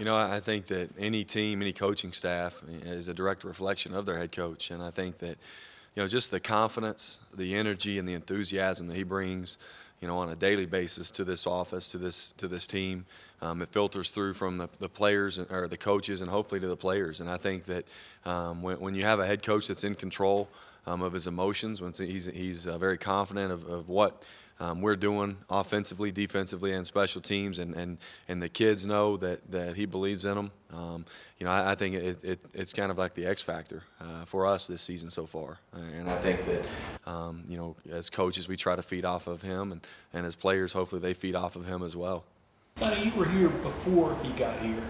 I think that any team, any coaching staff is a direct reflection of their head coach. And I think that, just the confidence, the energy, and the enthusiasm that he brings, on a daily basis to this office, to this team, it filters through from the players or the coaches and hopefully to the players. And I think that when you have a head coach that's in control of his emotions, when he's very confident of what we're doing offensively, defensively, and special teams, and the kids know that he believes in them. I think it's kind of like the X factor for us this season so far. And I think that, as coaches, we try to feed off of him, and as players, hopefully they feed off of him as well. Sonny, you were here before he got here,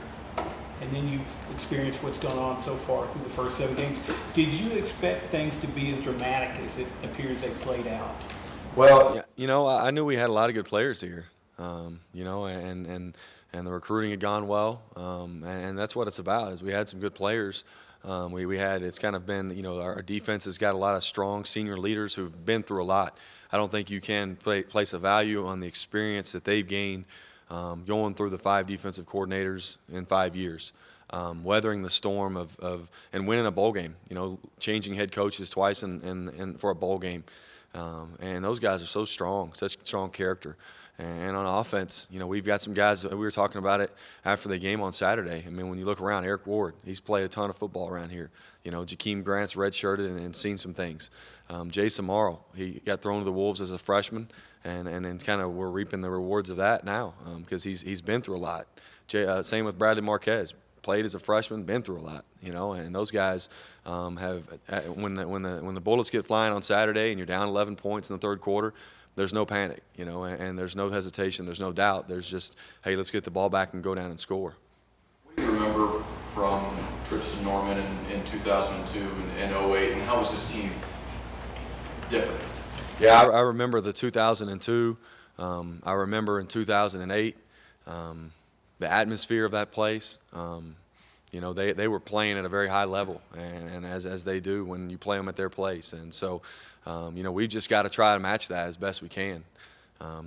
and then you've experienced what's gone on so far through the first 7 games. Did you expect things to be as dramatic as it appears they played out? Well, I knew we had a lot of good players here, and the recruiting had gone well, and that's what it's about. Is we had some good players. It's kind of been, our defense has got a lot of strong senior leaders who've been through a lot. I don't think you can place a value on the experience that they've gained going through the 5 defensive coordinators in 5 years. Weathering the storm and winning a bowl game, changing head coaches twice and for a bowl game. And those guys are so strong, such strong character. And on offense, we've got some guys, we were talking about it after the game on Saturday. I mean, when you look around, Eric Ward, he's played a ton of football around here. Jakeem Grant's redshirted and seen some things. Jason Morrow, he got thrown to the Wolves as a freshman, and then kind of we're reaping the rewards of that now because he's been through a lot. Same with Bradley Marquez. Played as a freshman, been through a lot, and those guys have when the bullets get flying on Saturday and you're down 11 points in the third quarter, there's no panic, and there's no hesitation, there's no doubt. There's just, hey, let's get the ball back and go down and score. What do you remember from trips to Norman in 2002 and 08, and how was this team different? Yeah, I remember the 2002. I remember in 2008. The atmosphere of that place, they were playing at a very high level, and as they do when you play them at their place. And so, we've just got to try to match that as best we can.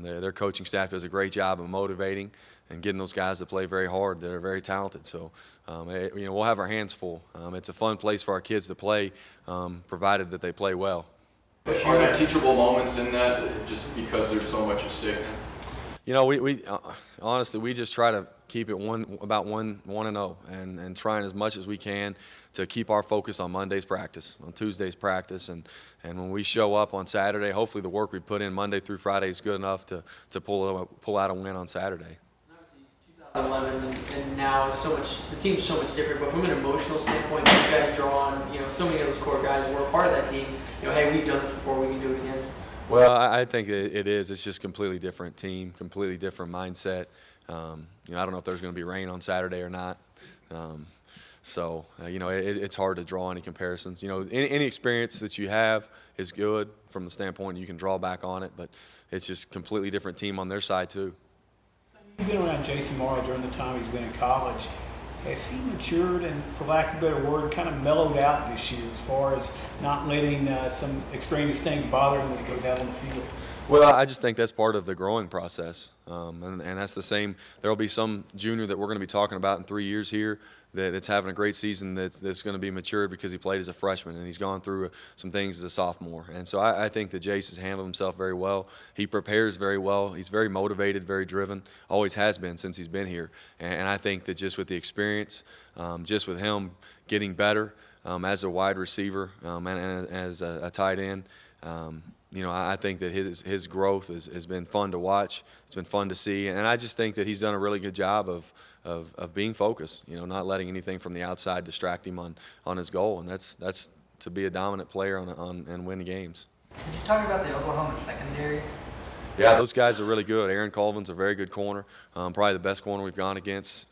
Their coaching staff does a great job of motivating and getting those guys to play very hard that are very talented. So, we'll have our hands full. It's a fun place for our kids to play, provided that they play well. Are there teachable moments in that just because there's so much at stake now? We honestly, we just try to keep it 1-0 and trying as much as we can to keep our focus on Monday's practice, on Tuesday's practice, and when we show up on Saturday, hopefully the work we put in Monday through Friday is good enough to pull out a win on Saturday. Obviously, 2011 and now is the team's so much different. But from an emotional standpoint, you guys draw on, so many of those core guys were a part of that team. Hey, we've done this before, we can do it again. Well, I think it is. It's just completely different team, completely different mindset. I don't know if there's going to be rain on Saturday or not. It's hard to draw any comparisons. Any experience that you have is good from the standpoint you can draw back on it, but it's just a completely different team on their side too. You've been around Jason Morrow during the time he's been in college. Has he matured and, for lack of a better word, kind of mellowed out this year as far as not letting some extraneous things bother him when he goes out on the field? Well, I just think that's part of the growing process, and that's the same. There will be some junior that we're going to be talking about in 3 years here that's having a great season that's going to be matured because he played as a freshman and he's gone through some things as a sophomore. And so I think that Jace has handled himself very well. He prepares very well. He's very motivated, very driven, always has been since he's been here. And I think that just with the experience, just with him getting better as a wide receiver and as a tight end, I think that his growth has been fun to watch. It's been fun to see, and I just think that he's done a really good job of being focused. Not letting anything from the outside distract him on his goal, and that's to be a dominant player and win games. Could you talk about the Oklahoma secondary? Yeah, those guys are really good. Aaron Colvin's a very good corner, probably the best corner we've gone against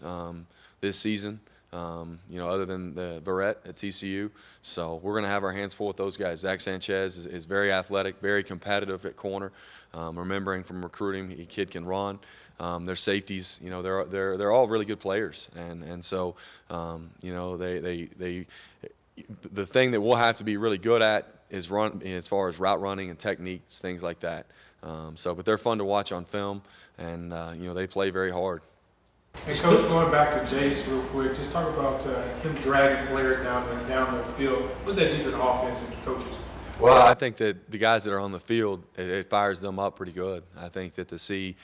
this season. Other than the Verrett at TCU. So we're going to have our hands full with those guys. Zach Sanchez is very athletic, very competitive at corner. Remembering from recruiting, the kid can run. Their safeties, they're all really good players, and so they the thing that we'll have to be really good at is run as far as route running and techniques, things like that. But they're fun to watch on film, and they play very hard. Hey, Coach, going back to Jace real quick, just talk about him dragging players down the field. What does that do to the offense and the coaches? Well, I think that the guys that are on the field, it fires them up pretty good. I think that to see,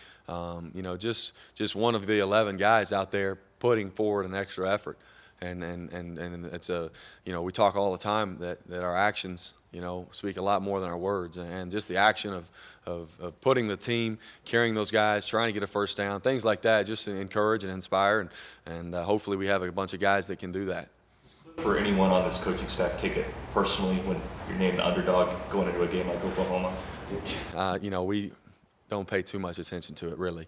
just one of the 11 guys out there putting forward an extra effort, and it's we talk all the time that our actions, speak a lot more than our words, and just the action of putting the team, carrying those guys, trying to get a first down, things like that, just encourage and inspire, and hopefully we have a bunch of guys that can do that. For anyone on this coaching staff, take it personally when you're named the underdog going into a game like Oklahoma? We don't pay too much attention to it, really.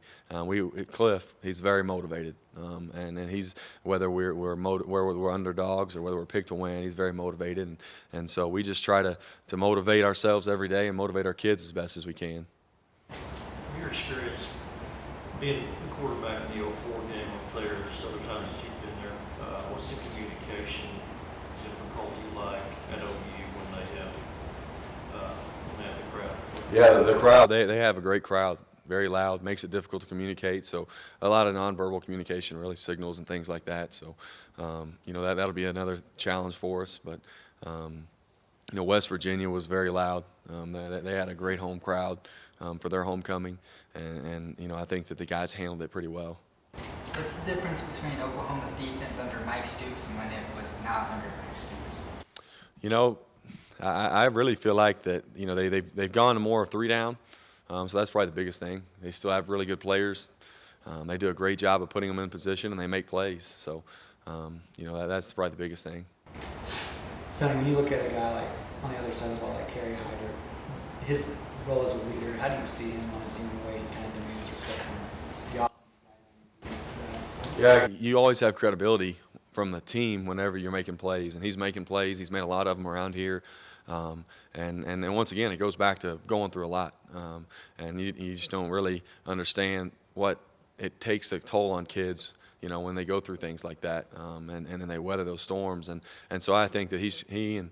Cliff, he's very motivated, and he's whether we're underdogs or whether we're picked to win, he's very motivated, and so we just try to motivate ourselves every day and motivate our kids as best as we can. Your experience being the quarterback in the 04 game with players, just other times that you've been there, what's the communication difficulty like at OU when they have the crowd? Yeah, the crowd, they have a great crowd, very loud, makes it difficult to communicate, so a lot of nonverbal communication, really signals and things like that, so that'll be another challenge for us, but West Virginia was very loud. They had a great home crowd for their homecoming, and I think that the guys handled it pretty well. What's the difference between Oklahoma's defense under Mike Stoops and when it was not under Mike Stoops? I really feel like that they've gone to more of 3 down, so that's probably the biggest thing. They still have really good players. They do a great job of putting them in position, and they make plays. So that's probably the biggest thing. Sonny, when you look at a guy like on the other side of the ball, like Kerry Hyder, his role as a leader, how do you see him on his way he kind of demands respect from the offensive guys? Yeah, you always have credibility from the team whenever you're making plays, and he's making plays. He's made a lot of them around here, and once again, it goes back to going through a lot, and you just don't really understand what it takes a toll on kids, when they go through things like that, and then they weather those storms, and so I think that he and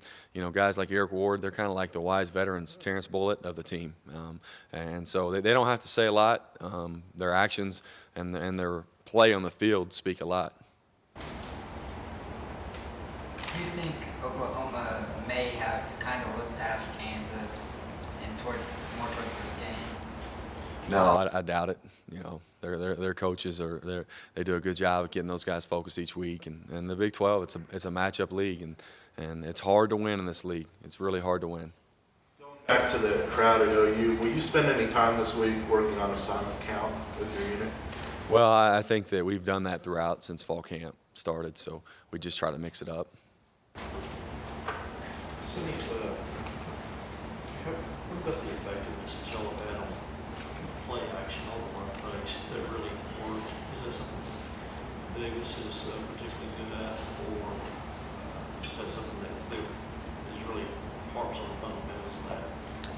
guys like Eric Ward, they're kind of like the wise veterans, Terrence Bullitt of the team, and so they don't have to say a lot. Their actions and their play on the field speak a lot. Do you think Oklahoma may have kind of looked past Kansas and more towards this game? No, I doubt it. Their coaches they do a good job of getting those guys focused each week, and the Big 12, it's a matchup league, and it's hard to win in this league. It's really hard to win. Back to the crowd at OU, will you spend any time this week working on a silent count with your unit? Well, I think that we've done that throughout since fall camp started, so we just try to mix it up. Sonny, what about the effectiveness that y'all have had on play action, all the run plays that really work? Is that something that Davis is particularly good at, or is that something that is really harps on the fundamentals of that?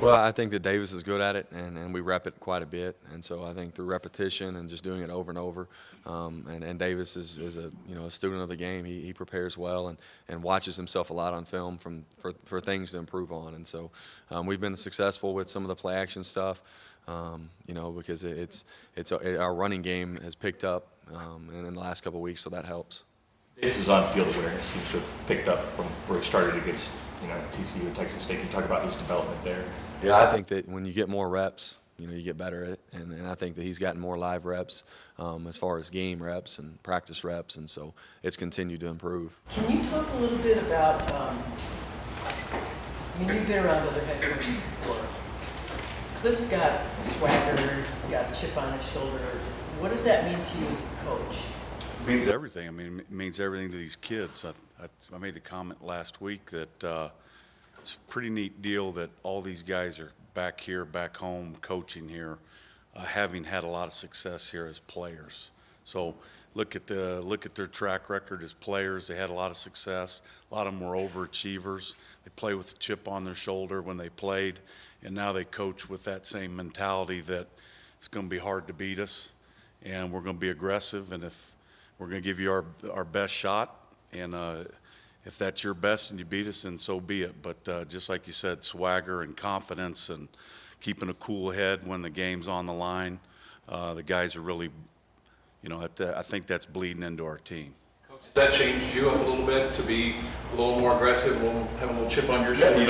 Well, I think that Davis is good at it, and we rep it quite a bit. And so I think through repetition and just doing it over and over, and Davis is a student of the game. He prepares well and watches himself a lot on film for things to improve on. And so we've been successful with some of the play action stuff, because our running game has picked up in the last couple of weeks, so that helps. Davis's on-field awareness seems to have picked up from where he started against TCU and Texas State. Can you talk about his development there? Yeah, I think that when you get more reps, you get better at it, and I think that he's gotten more live reps as far as game reps and practice reps, and so it's continued to improve. Can you talk a little bit about, you've been around other head coaches before. Cliff's got swagger, he's got a chip on his shoulder. What does that mean to you as a coach? It means everything. It means everything to these kids. I made the comment last week that it's a pretty neat deal that all these guys are back here, back home, coaching here, having had a lot of success here as players. So look at their track record as players. They had a lot of success. A lot of them were overachievers. They play with a chip on their shoulder when they played, and now they coach with that same mentality that it's going to be hard to beat us, and we're going to be aggressive, and if we're going to give you our best shot, and if that's your best and you beat us, then so be it. But just like you said, swagger and confidence and keeping a cool head when the game's on the line. The guys are really I think that's bleeding into our team. Has that changed you up a little bit to be a little more aggressive, have a little chip on your shoulder? He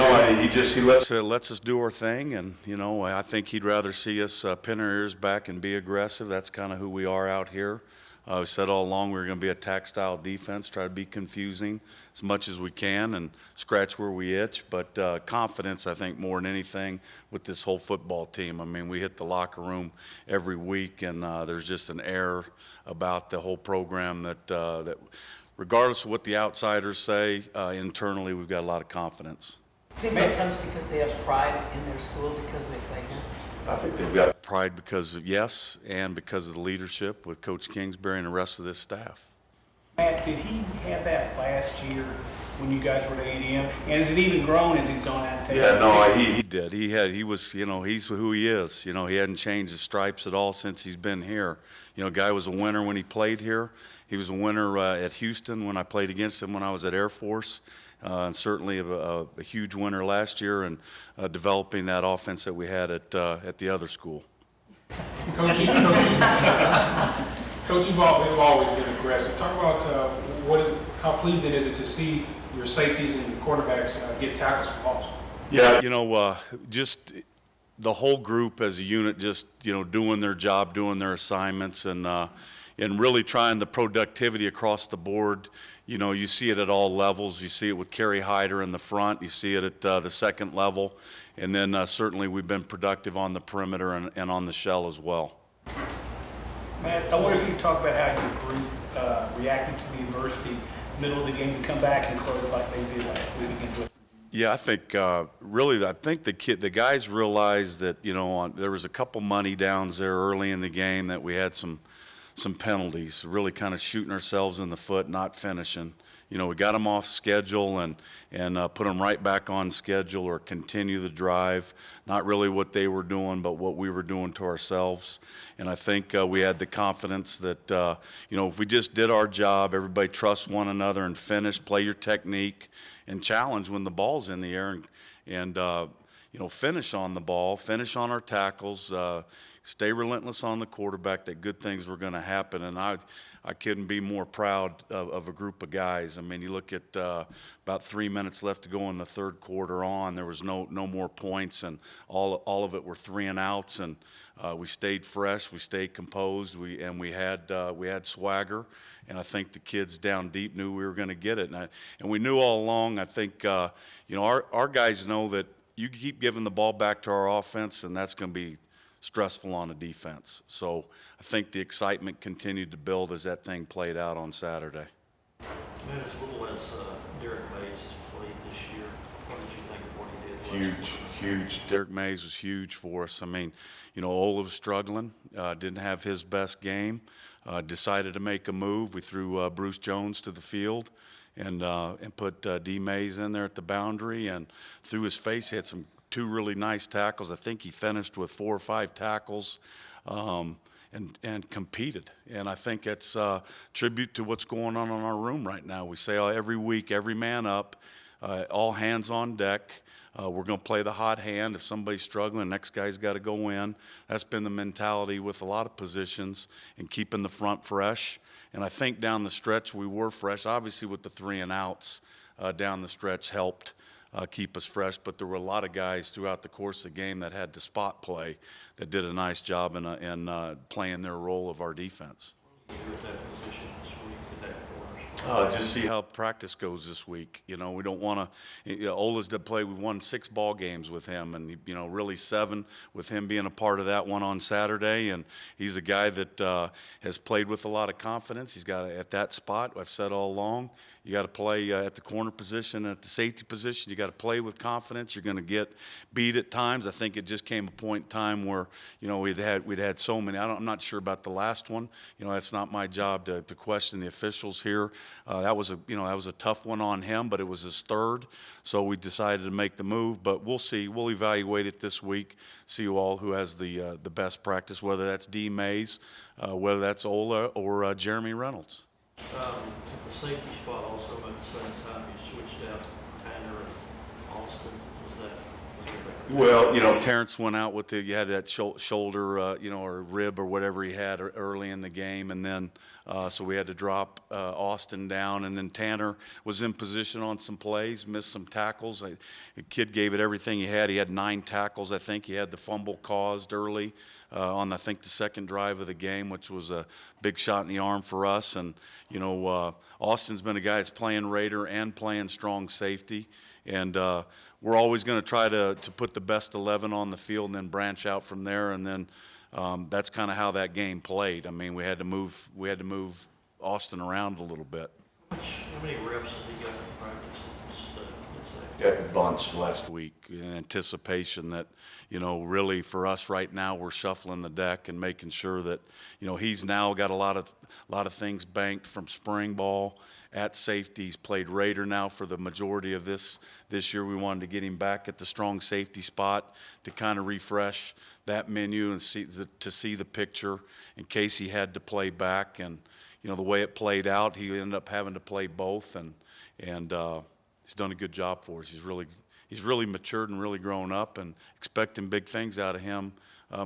lets us do our thing, and I think he'd rather see us pin our ears back and be aggressive. That's kind of who we are out here. We said all along we were going to be a tack-style defense, try to be confusing as much as we can and scratch where we itch. But confidence, I think, more than anything with this whole football team. I mean, we hit the locker room every week, and there's just an air about the whole program that regardless of what the outsiders say, internally we've got a lot of confidence. I think that comes because they have pride in their school because they play here. I think they've got pride because of, yes, and because of the leadership with Coach Kingsbury and the rest of this staff. Matt, did he have that last year when you guys were at A&M? And has it even grown as he's gone out and taken? Yeah, no, he did. He was, he's who he is. He hadn't changed his stripes at all since he's been here. Guy was a winner when he played here. He was a winner at Houston when I played against him when I was at Air Force. And certainly a huge winner last year and developing that offense that we had at the other school. Coach, you've always been aggressive. Talk about how pleasing is it to see your safeties and quarterbacks get tackles for balls? Yeah, just the whole group as a unit, just doing their job, doing their assignments, and really trying the productivity across the board. You see it at all levels. You see it with Kerry Hyder in the front. You see it at the second level. And then certainly we've been productive on the perimeter and on the shell as well. Matt, I wonder if you could talk about how your group reacted to the adversity, middle of the game, to come back and close like they did last week against West. Yeah, I think the guys realized that there was a couple money downs there early in the game that we had some penalties, really kind of shooting ourselves in the foot, not finishing. We got them off schedule and put them right back on schedule or continue the drive. Not really what they were doing, but what we were doing to ourselves. And I think we had the confidence that, if we just did our job, everybody trusts one another and finish, play your technique, and challenge when the ball's in the air and finish on the ball, finish on our tackles, stay relentless on the quarterback, that good things were going to happen. And I couldn't be more proud of a group of guys. I mean, you look at about 3 minutes left to go in the third quarter on. There was no more points, and all of it were 3 and outs. And we stayed fresh, we stayed composed, we had swagger. And I think the kids down deep knew we were going to get it. And we knew all along. I think our guys know that you keep giving the ball back to our offense, and that's going to be stressful on a defense. So I think the excitement continued to build as that thing played out on Saturday. Man, as little as Derek Mays has played this year, what did you think of what he did? Huge. Derek Mays was huge for us. I mean, Ola was struggling, didn't have his best game, decided to make a move. We threw Bruce Jones to the field and put D. Mays in there at the boundary, and through his face, he had two really nice tackles. I think he finished with 4 or 5 tackles and competed. And I think it's a tribute to what's going on in our room right now. We say every week, every man up, all hands on deck. We're going to play the hot hand. If somebody's struggling, the next guy's got to go in. That's been the mentality with a lot of positions and keeping the front fresh. And I think down the stretch we were fresh. Obviously with the 3 and outs down the stretch helped keep us fresh, but there were a lot of guys throughout the course of the game that had to spot play that did a nice job in playing their role of our defense. With that position this week, with that corner spot? Just see how practice goes this week. We don't want to. Ola's did play. We won 6 ball games with him, and really 7 with him being a part of that one on Saturday. And he's a guy that has played with a lot of confidence. He's got at that spot. I've said all along, you got to play at the corner position, at the safety position. You got to play with confidence. You're going to get beat at times. I think it just came a point in time where we'd had so many. I'm not sure about the last one. That's not my job to question the officials here. That was a tough one on him, but it was his 3rd, so we decided to make the move. But we'll see. We'll evaluate it this week. See who has the best practice, whether that's D. Mays, whether that's Ola or Jeremy Reynolds. At the safety spot also at the same time you switched out Tanner and Austin. Was there a Well, Terrence went out with you had that shoulder, or rib or whatever he had early in the game, and then so we had to drop Austin down, and then Tanner was in position on some plays, missed some tackles. The kid gave it everything he had. He had 9 tackles, I think. He had the fumble caused early on, I think, the second drive of the game, which was a big shot in the arm for us. And, Austin's been a guy that's playing Raider and playing strong safety. And we're always going to try to put the best 11 on the field and then branch out from there. And then that's kind of how that game played. I mean, we had to move Austin around a little bit. How many reps have he got in practice let's say? Got a bunch last week in anticipation that, really for us right now, we're shuffling the deck and making sure that, he's now got a lot of things banked from spring ball at safety. He's played Raider now for the majority of this year. We wanted to get him back at the strong safety spot to kind of refresh that menu and see the picture in case he had to play back. And, the way it played out, he ended up having to play both, and he's done a good job for us. He's really matured and really grown up, and expecting big things out of him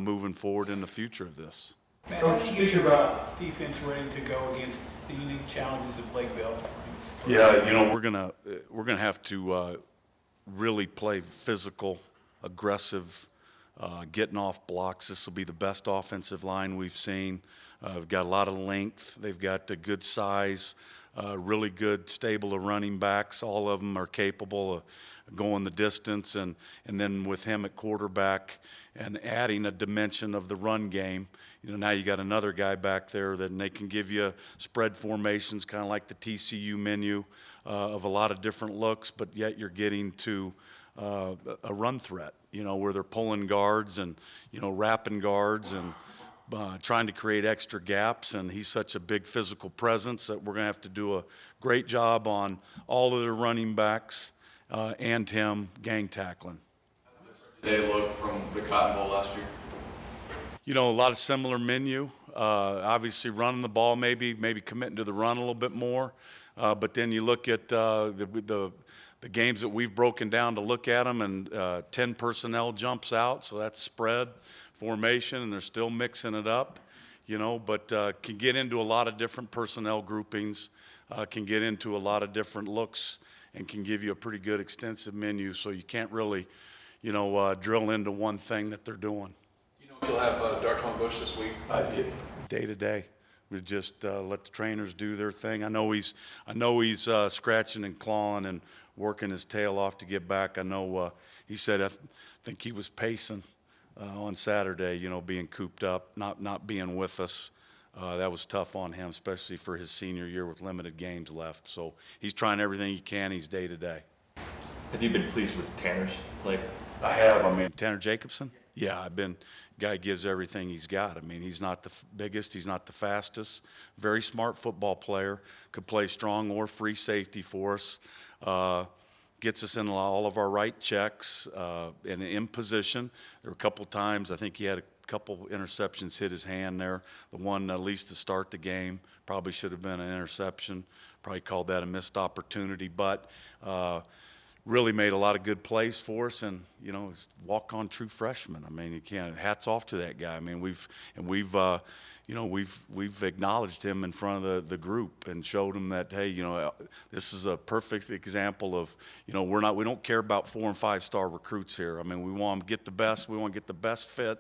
moving forward in the future of this. Matt, how do you get your defense ready to go against the unique challenges that Blake Bell brings? Yeah, we're gonna have to really play physical, aggressive, getting off blocks. This will be the best offensive line we've seen. We've got a lot of length. They've got a good size, really good stable of running backs. All of them are capable of going the distance, and then with him at quarterback and adding a dimension of the run game, now you got another guy back there that they can give you spread formations, kind of like the TCU menu of a lot of different looks, but yet you're getting to a run threat, where they're pulling guards and, wrapping guards and trying to create extra gaps. And he's such a big physical presence that we're going to have to do a great job on all of the running backs and him gang tackling. Did they look from the Cotton Bowl last year? A lot of similar menu. Obviously running the ball, maybe committing to the run a little bit more. But then you look at the games that we've broken down to look at them, and 10 personnel jumps out, so that's spread formation, and they're still mixing it up, but can get into a lot of different personnel groupings, can get into a lot of different looks, and can give you a pretty good extensive menu, so you can't really, drill into one thing that they're doing. If you'll have Dartwan Bush this week? Day to day. We just let the trainers do their thing. I know he's scratching and clawing and working his tail off to get back. I know he said I think he was pacing on Saturday, being cooped up, not being with us. That was tough on him, especially for his senior year with limited games left. So he's trying everything he can. He's day to day. Have you been pleased with Tanner's play? I have. Tanner Jacobson? Yeah, I've been. Guy gives everything he's got. He's not the biggest. He's not the fastest. Very smart football player. Could play strong or free safety for us. Gets us in all of our right checks and in position. There were a couple times, I think he had a couple interceptions hit his hand there. The one, at least to start the game, probably should have been an interception. Probably called that a missed opportunity, but really made a lot of good plays for us, and he's walk-on true freshman. You can't. Hats off to that guy. We've acknowledged him in front of the group and showed him that, hey, this is a perfect example of, we don't care about 4- and 5-star recruits here. We want to get the best. We want to get the best fit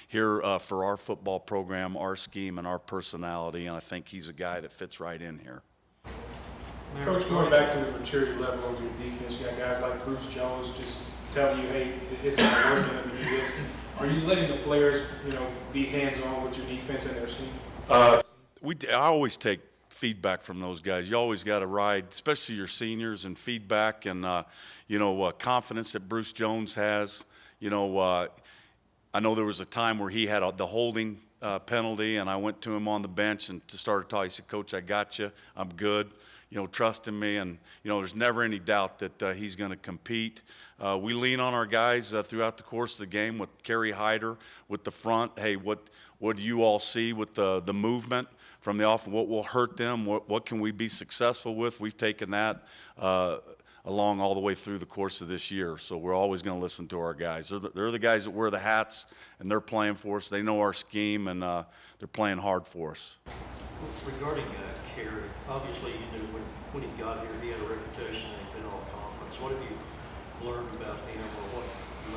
here for our football program, our scheme, and our personality. And I think he's a guy that fits right in here. Coach, going back to the maturity level of your defense, you got guys like Bruce Jones just telling you, hey, it's not working, let me do this. Are you letting the players, be hands-on with your defense and their scheme? I always take feedback from those guys. You always got to ride, especially your seniors, and feedback and, confidence that Bruce Jones has. I know there was a time where he had the holding penalty, and I went to him on the bench and to start to talk. He said, "Coach, I got you. I'm good. Trust in me." And, there's never any doubt that he's going to compete. We lean on our guys throughout the course of the game with Kerry Hyder with the front. Hey, what do you all see with the movement from the offense? What will hurt them? What can we be successful with? We've taken that along all the way through the course of this year. So we're always going to listen to our guys. They're the guys that wear the hats, and they're playing for us. They know our scheme, and they're playing hard for us. Regarding Kerry, obviously you knew when he got here, he had a reputation in all conference. What have you learned about him, or what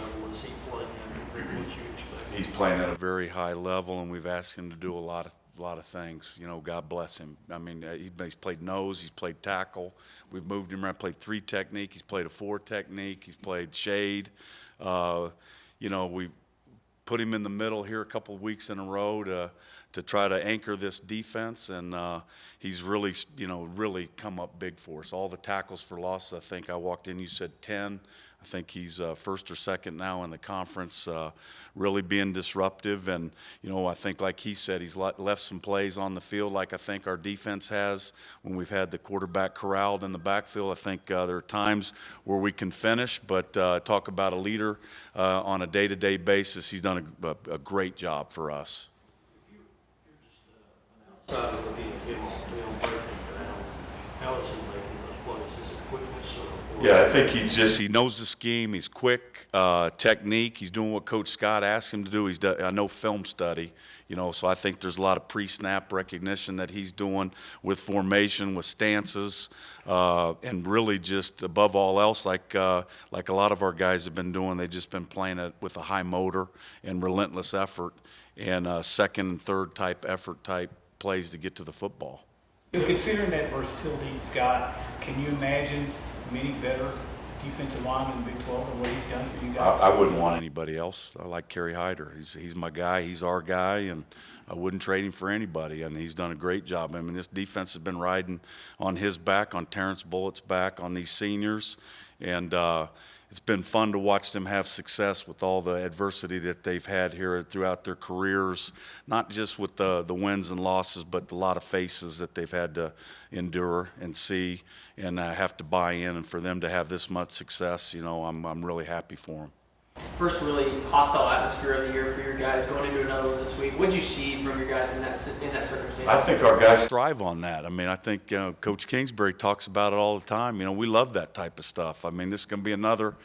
level is he playing at, and what you expect? He's playing at a very high level, and we've asked him to do a lot of things. You know, God bless him. I mean, he's played nose, he's played tackle. We've moved him around, played 3 technique, he's played a 4 technique, he's played shade. You know, we put him in the middle here a couple of weeks in a row to try to anchor this defense, and he's really, you know, really come up big for us. All the tackles for loss, I think I walked in, you said 10. I think he's first or second now in the conference, really being disruptive. And, you know, I think like he said, he's left some plays on the field like I think our defense has when we've had the quarterback corralled in the backfield. I think there are times where we can finish, but talk about a leader on a day-to-day basis. He's done a great job for us. Outside of looking at him on film, breaking down, how is he making those plays? Is it quickness or? Yeah, I think he knows the scheme. He's quick, technique. He's doing what Coach Scott asked him to do. I know film study, you know, so I think there's a lot of pre-snap recognition that he's doing with formation, with stances, and really just above all else, like a lot of our guys have been doing. They've just been playing it with a high motor and relentless effort and second and third type effort type plays to get to the football. Considering that versatility he's got, can you imagine many better defensive linemen in the Big 12 than what he's done for you guys? I wouldn't want anybody else. I like Kerry Hyder. He's my guy. He's our guy, and I wouldn't trade him for anybody. And he's done a great job. I mean, this defense has been riding on his back, on Terrence Bullitt's back, on these seniors, and it's been fun to watch them have success with all the adversity that they've had here throughout their careers, not just with the wins and losses, but a lot of faces that they've had to endure and see and have to buy in. And for them to have this much success, you know, I'm really happy for them. First really hostile atmosphere of the year for your guys going into another one this week. What did you see from your guys in that circumstance? I think our guys thrive on that. I mean, I think Coach Kingsbury talks about it all the time. You know, we love that type of stuff. I mean, this is going to be another,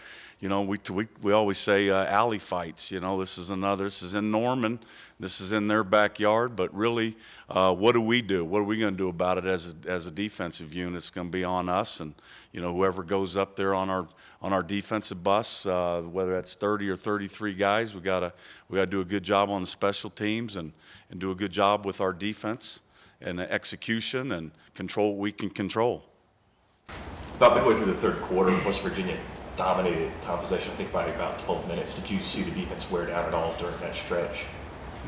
you know, we always say alley fights. You know, this is in Norman. This is in their backyard, but really, what do we do? What are we going to do about it as a defensive unit? It's going to be on us, and you know, whoever goes up there on our defensive bus, whether that's 30 or 33 guys, we got to do a good job on the special teams and do a good job with our defense and execution and control what we can control. About midway through the third quarter, West Virginia dominated time possession, I think by about 12 minutes. Did you see the defense wear down at all during that stretch?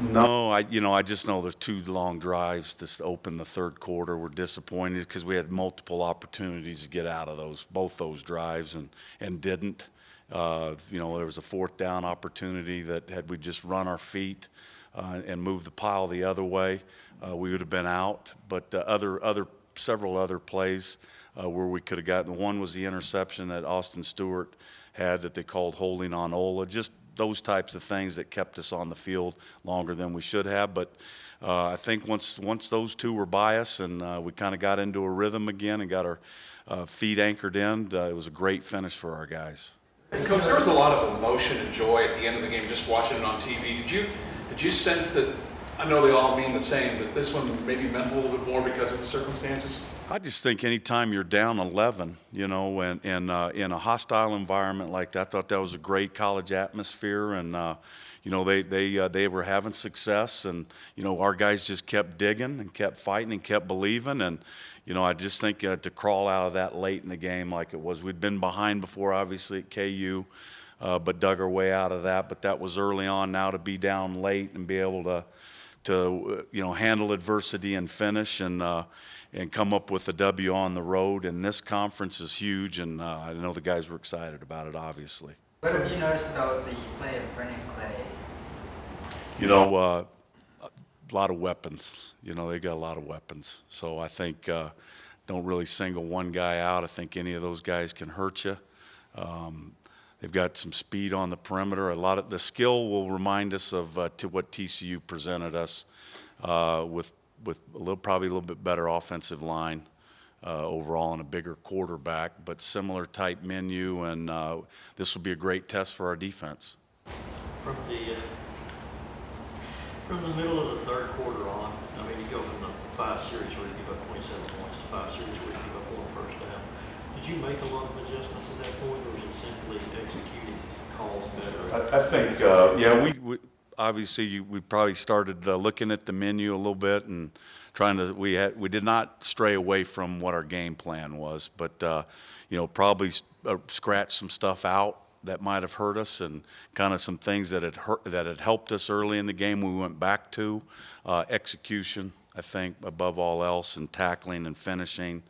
No, I just know there's 2 long drives to open the third quarter. We're disappointed because we had multiple opportunities to get out of both those drives and didn't. You know, there was a 4th down opportunity that had we just run our feet and moved the pile the other way, we would have been out. But several other plays where we could have gotten. One was the interception that Austin Stewart had that they called holding on Ola. Just those types of things that kept us on the field longer than we should have. But I think once those 2 were by us and we kind of got into a rhythm again and got our feet anchored in, it was a great finish for our guys. And Coach, there was a lot of emotion and joy at the end of the game just watching it on TV. Did you sense that, I know they all mean the same, but this one maybe meant a little bit more because of the circumstances? I just think anytime you're down 11, you know, and in a hostile environment like that, I thought that was a great college atmosphere, and you know, they were having success, and you know, our guys just kept digging and kept fighting and kept believing, and you know, I just think to crawl out of that late in the game like it was, we'd been behind before, obviously at KU, but dug our way out of that. But that was early on. Now to be down late and be able to you know, handle adversity and finish and come up with a W on the road. And this conference is huge, and I know the guys were excited about it, obviously. What have you noticed about the play of Brennan Clay? You know, a lot of weapons. You know, they got a lot of weapons. So I think don't really single one guy out. I think any of those guys can hurt you. They've got some speed on the perimeter. A lot of the skill will remind us of to what TCU presented us with probably a little bit better offensive line. overall and a bigger quarterback, but similar type menu, and this will be a great test for our defense. From the middle of the third quarter on, I mean, you go from the 5 series where you give up 27 points to 5 series where you give up 1 first down. Did you make a lot of adjustments at that point, or was it simply executing calls better? I think, we obviously we probably started looking at the menu a little bit and trying to. We did not stray away from what our game plan was, but probably scratch some stuff out that might have hurt us, and kind of some things that had helped us early in the game. We went back to execution, I think, above all else, and tackling and finishing.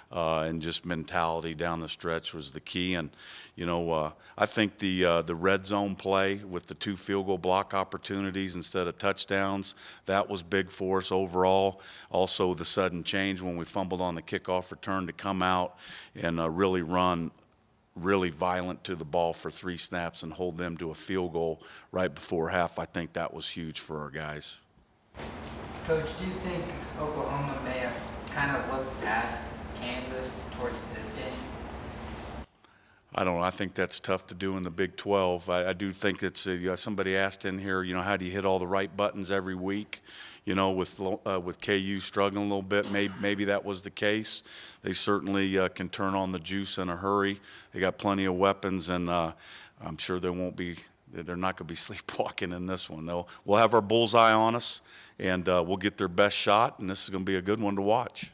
And just mentality down the stretch was the key. And I think the red zone play with the 2 field goal block opportunities instead of touchdowns, that was big for us overall. Also, the sudden change when we fumbled on the kickoff return to come out and really run really violent to the ball for 3 snaps and hold them to a field goal right before half. I think that was huge for our guys. Coach, do you think Oklahoma may have kind of looked past Kansas towards this game? I don't know. I think that's tough to do in the Big 12. I do think it's somebody asked in here, how do you hit all the right buttons every week? With KU struggling a little bit, maybe that was the case. They certainly can turn on the juice in a hurry. They got plenty of weapons, and I'm sure they're not going to be sleepwalking in this one. We'll have our bullseye on us, and we'll get their best shot, and this is going to be a good one to watch.